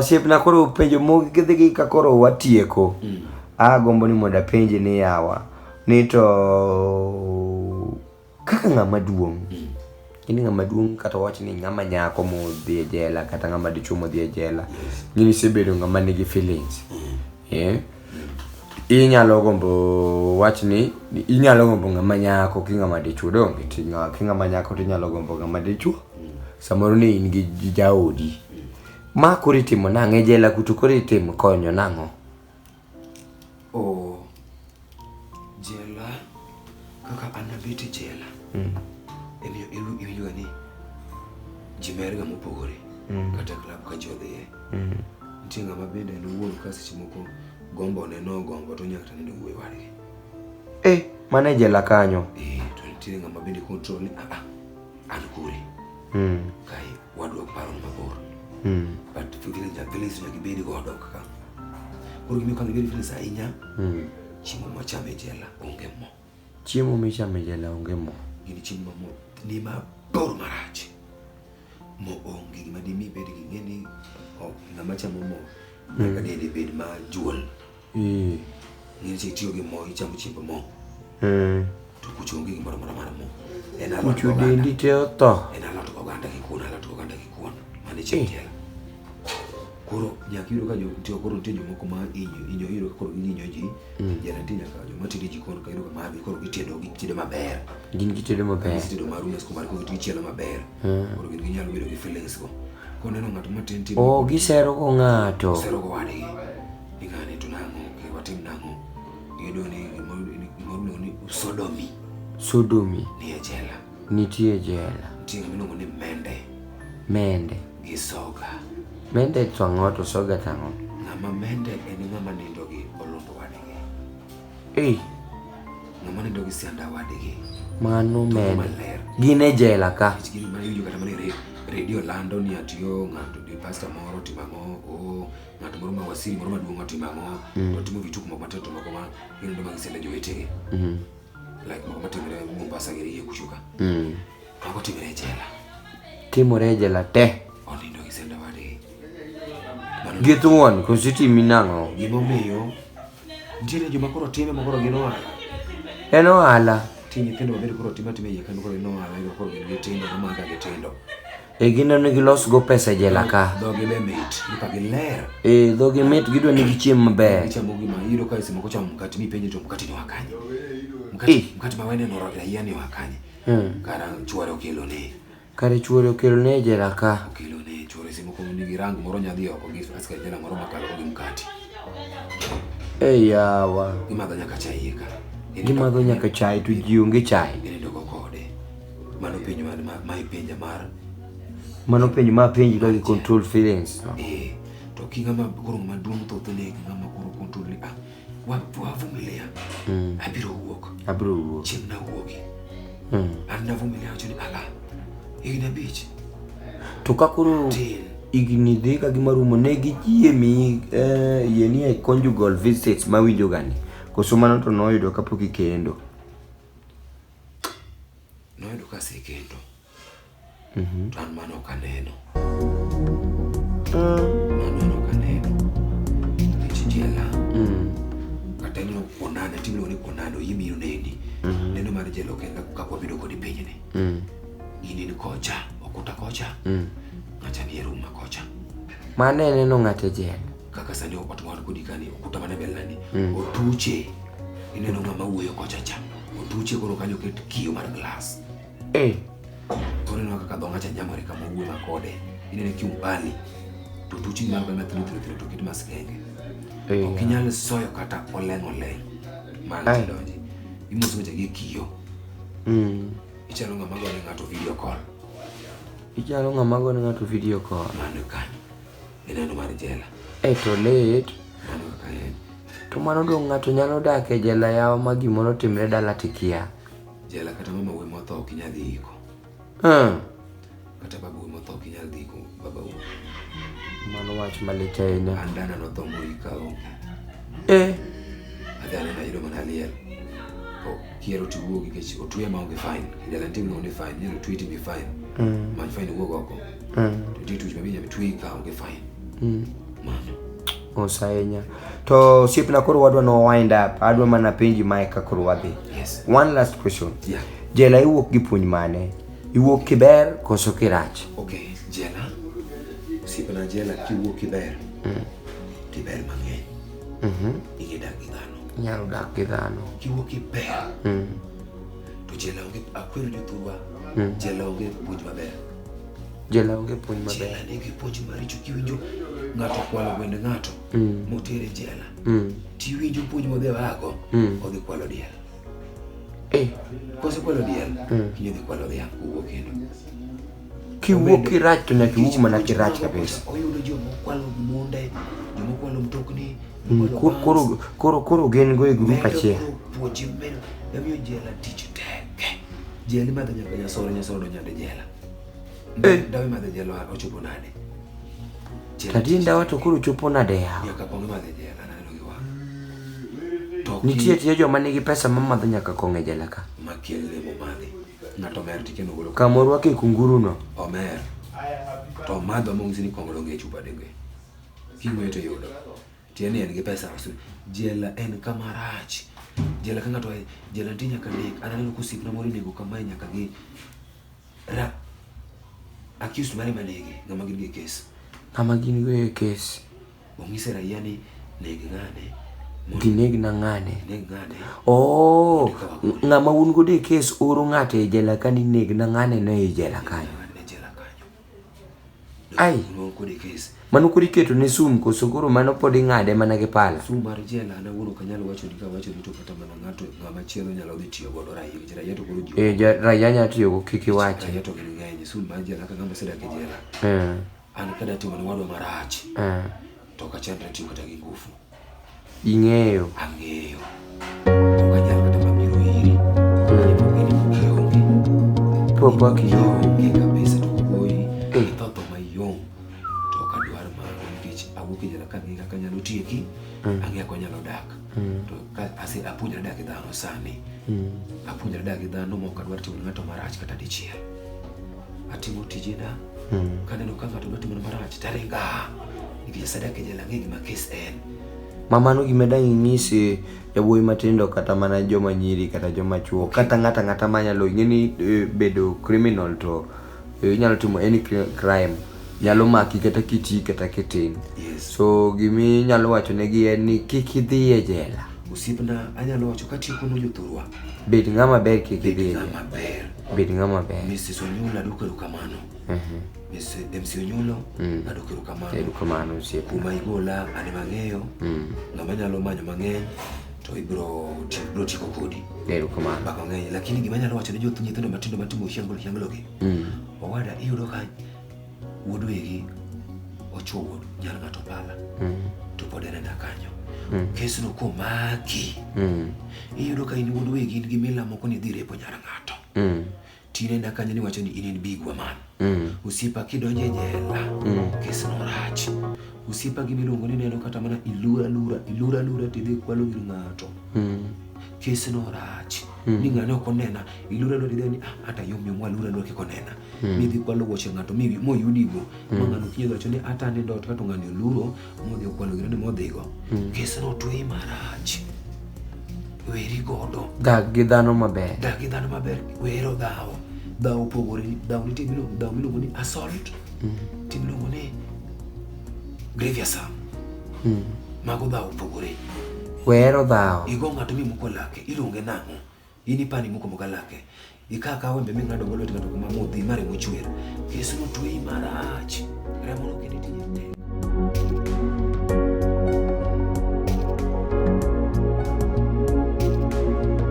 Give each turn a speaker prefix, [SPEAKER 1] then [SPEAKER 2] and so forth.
[SPEAKER 1] Siepna koro penjo mogik ka koro watieko. Gombo ni moda penje ni yawa. Ni to kaka ng'ama duong'. Ini ng'ama duong' kata wach ni ng'ama nyako mo dhi e jela kata ng'ama dichuo mo dhi e jela. Gini sebedo ng'ama nigi feelings. Inyalo gombo wach ni inyalo gombo ng'ama nyako ki ng'ama dichuo donge ki ng'ama nyako to inyalo gombo ng'ama dichuo. Samoro ni in gi jaodi. Ma koro itimo nang'o e jela kuto koro itimo konyo nang'o?
[SPEAKER 2] Jela kaka anabiti jela. Iwiyo ni jimerga mopogore kata club ka jodhiye. Nitie ng'ama bende wuon kasi chimoko gombo neno gombo to nyaka tane wuoy wadgi.
[SPEAKER 1] Mane jela kanyo.
[SPEAKER 2] To nitie ng'ama bende control ni an kure. Kai wadwa paro mabor. But feelings na gibedi godo kaka. Koro gimi kan gibedi feelings ahinya. Chiemo machame jela onge mo.
[SPEAKER 1] Chiemo michame jela onge mo.
[SPEAKER 2] Gini chiemo mo ni mabor marach. Mo onge gima dimi bedi gingeni ng'ama chamo mo. Nyaka dede bed ma juol. Ngini tiyo gi mo ichamo chiembo mo. To kucho onge gimoro mara mo.
[SPEAKER 1] Kucho dendi te otho.
[SPEAKER 2] En alot oganda kikuon. Mane chiemo jela. Koro nyaka yuro ka tiyo koro tiyo jomoko ma inyo yuro koro inyo ji. Jela tiyo nyaka joma tiyo jikon ka yuro ka mabi koro gitedo maber.
[SPEAKER 1] Gin gitedo maber.
[SPEAKER 2] Gitedo marumes ko mar koro gichielo maber. Koro gin ginyalo bedo gi feelings ko. Koro neno ng'ato matin tin.
[SPEAKER 1] Gisero ko ng'ato.
[SPEAKER 2] Gisero ko wadgi. Nikane to nang'o ke watim nang'o. Iyudo ni gimoro ni sodomi. Ni e jela.
[SPEAKER 1] Nitie jela.
[SPEAKER 2] Nitie ng'ama ni
[SPEAKER 1] mende.
[SPEAKER 2] Gi soga.
[SPEAKER 1] Mende twango to soga tango.
[SPEAKER 2] Ng'ama mende en ng'ama nindo gi olondo wadgi. Ng'ama nindo gi sianda wadgi.
[SPEAKER 1] Mano mende. Gine jela ka.
[SPEAKER 2] Gini mane yujo kata mane radio lando ni atiyo ng'ato di pastor moro timang'o. Ng'ato moro ma wasiri moro maduong' otimang'o. To timo vituko moko matatu moko ma gino ma gisenda jowetegi. Like moko matimore Mombasa giri kushuka. Ako timore jela.
[SPEAKER 1] Timore jela te.
[SPEAKER 2] Onindo gisenda wadgi.
[SPEAKER 1] Githuon kusitimi nang'o?
[SPEAKER 2] Gimomiyo nitiere joma koro time makoro gin ohala.
[SPEAKER 1] En ohala.
[SPEAKER 2] Tinyi kendo mabedo koro time iye kendo koro gin ohala koro gin gitindo gimaka gitindo.
[SPEAKER 1] Gino ni gilos go pesa jela ka.
[SPEAKER 2] Dhogi be mit, duka giler.
[SPEAKER 1] Dhogi mit gidwa ni gichiem maber.
[SPEAKER 2] Gichamo gima yiro ka isi moko chamo mkati mipenje to mkati ni wakanye. Mkati mawene no raia ni wakanye. Kara chuore okelo ne.
[SPEAKER 1] Kare chuore okelo ne jela ka.
[SPEAKER 2] Okelo ne chuore isi moko nigi rangi moro nyadhi oko gi aska jela moro makalo gi mkati.
[SPEAKER 1] Yawa.
[SPEAKER 2] Gimadho nyaka chai ka.
[SPEAKER 1] Gimadho nyaka chai to ji onge chai.
[SPEAKER 2] Ginindo go kode. Mano penjo ma ipenja mar.
[SPEAKER 1] Mano penjo ma penji ka gi control feelings.
[SPEAKER 2] To kinga ma koro maduong' thoth ne ng'ama koro control ni wavumilia. Abiro wuok. Chieng' na wuogi. An navumilia wacho ni igni abich.
[SPEAKER 1] To ka koro igni dhi ka gima rumo ne giyie mi yeni e conjugal visits ma winjo gani. Koso mano to noyudo kapok ikendo.
[SPEAKER 2] Noyudo ka sekendo. To an mano kaneno. Jela. Kata ino konane timlo ni konano yimiro nedi. Neno mar jela okenga kakwa bido kodi penyene. Ini ni kocha, okuta kocha. Ngacha ni eruma kocha.
[SPEAKER 1] Mane neno ng'ate jela.
[SPEAKER 2] Kaka sani watu wan kodi kani okuta mana belani. Otuche. Ineno ng'ama wuoyo kocha cha. Otuche koro kanyo ket kiyo mar glass. Koro neno kaka dho ngacha nyamore kama wuoyo makode. Inene kiumbali. To tuchi nyalo kana tino to kit maskenge. Okinyal soyo kata oleng. Mano donji. Imuso weche gi kiyo. Ichalo ng'ama gone ng'ato video call. Mano kanyo. Ineno mar jela.
[SPEAKER 1] To late.
[SPEAKER 2] Mano kanyo.
[SPEAKER 1] To mano dong' ng'ato nyalo dak e jela yawa ma gimoro timre dala tikia.
[SPEAKER 2] Jela kata mama we motho okinyal dhi iko. Kata babu we motho okinyal dhi iko babu.
[SPEAKER 1] Mano wach malit ahinya.
[SPEAKER 2] Andana no thomo ika onge. Adana na yudo mana liel. Kiero tiwuogi kech otuye ma onge fine. Jala tim no onge fine. Yero tweet be fine. Man fine wuog oko. to tuch mabinya betwika onge fine. Mano.
[SPEAKER 1] Osainya. To sipna koro wadwa no wind up. Adwa mana penji mai ka koro wadhi.
[SPEAKER 2] Yes.
[SPEAKER 1] One last question.
[SPEAKER 2] Yeah.
[SPEAKER 1] Jela iwuok gi puonj mane? Iwuok kiber koso kirach?
[SPEAKER 2] Okay, jela. Sipna jela kiwuok kiber. Kiber mang'eny. Igedak gi dhano.
[SPEAKER 1] Nyalo dak gi dhano.
[SPEAKER 2] Kiwuok kiber. To jela onge akwero jothurwa. Jela onge puonj maber.
[SPEAKER 1] Jela onge puonj maber.
[SPEAKER 2] Jela nigi puonj maricho kiwinjo ng'ato kwalo gwend ng'ato motere jela. Tiwinjo puonj modhi wago odhi kwalo diel. Kose kwalo diel kinyo dhi kwalo dhiang' kuwuok kendo.
[SPEAKER 1] Kiwuok kirach to nyaka iwuog mana kirach kabisa.
[SPEAKER 2] Oyudo jomo kwalo munde, jomo kwalo mtokni.
[SPEAKER 1] Koro gen go e grup achiel.
[SPEAKER 2] Puonj medo yamiyo jela tich tek. Jela madho nyaka nyasoro do nyade jela. Dawe madho jela ochopo nade.
[SPEAKER 1] Tadi ndawa to koro chopo nade yawo.
[SPEAKER 2] Nyaka konge madho jela naneno gi wang'.
[SPEAKER 1] Nitie joma nigi pesa mamadho nyaka kong'e jela ka.
[SPEAKER 2] Makiel lemo madhi. Ng'ato mer tikeno golo.
[SPEAKER 1] Kamorwa ke kunguru no.
[SPEAKER 2] Omer. To madho mong'isi ni kong'o donge chupa denge. King'weyo to yudo. Tieni en gi pesa osu. Jela en kama rach. Jela ka ng'ato jela nitie nyaka nek. Ananeno kusipna moro nego kamae nyaka gi accused mare manege ng'ama gin gi kes.
[SPEAKER 1] Ng'ama gin gi kes.
[SPEAKER 2] Ong'ise raia ni neg ng'ane.
[SPEAKER 1] Gineg na ng'ane.
[SPEAKER 2] Neg ng'ane.
[SPEAKER 1] Oh, ng'ama un go de kes oro ng'ate e jela ka ni neg na ng'ane no e jela kanyo. Ai. Mano kuri keto ne sum koso koro mano podi ng'ade mana gi pala.
[SPEAKER 2] Sum mar jela na wuno kanyalo wacho ni ka wacho ni to kata mana ng'ama chielo nyalo dhi tiyo godo raia to koro
[SPEAKER 1] raia nya tiyo go kiki wache.
[SPEAKER 2] Raia to gin ng'eny sum mar jela ka ng'ama sedak e jela. An kada timo ni wadwa marach. To ka chandra tiyo kata gi ngufu.
[SPEAKER 1] Ing'eyo.
[SPEAKER 2] Ang'eyo. Kanyalo kata mabiro iri.
[SPEAKER 1] Popo kiyonge
[SPEAKER 2] kabisa to boyi. Toto mayong. To kadwar mago nikech awuok e jela ka ng'e kaka nyalo tieki. Ang'e ko nyalo dak. To ka ase apuonjra dak gi dhano sani. Apuonjra dak gi dhano mok adwar timo ng'ato marach kata dichiel. Atimo tijena. Kaneno ka ng'ato dwa timo marach taringa. Nikech sadak e jela ng'e gima kes en.
[SPEAKER 1] Mamano gimeda ing'isi yawuoyi matindo kata mana joma nyiri kata joma chuo kata ng'ata manyalo ing'eni bedo criminal to inyalo timo any crime nyalo maki kata kiti kata kitin. So gimi nyalo wacho negi en ni kik idhi e jela.
[SPEAKER 2] Usipna anyalo wacho ka tiyo kono jothurwa.
[SPEAKER 1] Bed ng'ama ber kik idhi e jela. Bed ng'ama ber.
[SPEAKER 2] Mrs. Onyulo adwoko erokamano. MC Onyulo adwoko erokamano.
[SPEAKER 1] Erokamano osiepa.
[SPEAKER 2] Kuma igola ane mang'eyo. Ng'ama nyalo manyo mang'eny to ibro tiko kodi.
[SPEAKER 1] Erokamano.
[SPEAKER 2] Baka ng'eny lakini gima nyalo wacho ne nyithindo matindo matimo hianglo gi. Owada iyudo ka wuod wegi ochuo wuod nyar ng'ato pala. To pod en kanyo. Kesno komaki. Iyudo ka in wuod wegi in gi mila moko ni dhi repo nyar ng'ato. Tine na kanyo ni wacho ni in big woman. Usipa kidonje jela. Kesno rach. Usipa gimiluongo ni neno kata mana ilura tidhi kwalo gir ng'ato. Kesno rach. Ni ng'ane ok onena ilura tidhi ni ata yom walura kik onena. Midhi kwalo wuoche ng'ato moyudigo. Ng'ano kinyo wacho ni ata ne dot kata ng'ani oluro modhi kwalo gir ni modhigo. Kesno twe marach. Weri godo. Dak gi dhano maber. Wero dhawo. Dhawo pogore. Dhawo nitie miluongo ni assault. Ti miluongo ni grave assault. Mago dhawo pogore. Wero dhawo. Igo ng'ato mimuko lake. Iluonge nang'o. In ipani muko moka lake. Ikaka wembe ming'ado golo ng'ato kuma modhi mare mochwer. Kesno twe marach. Remo no kende tinye.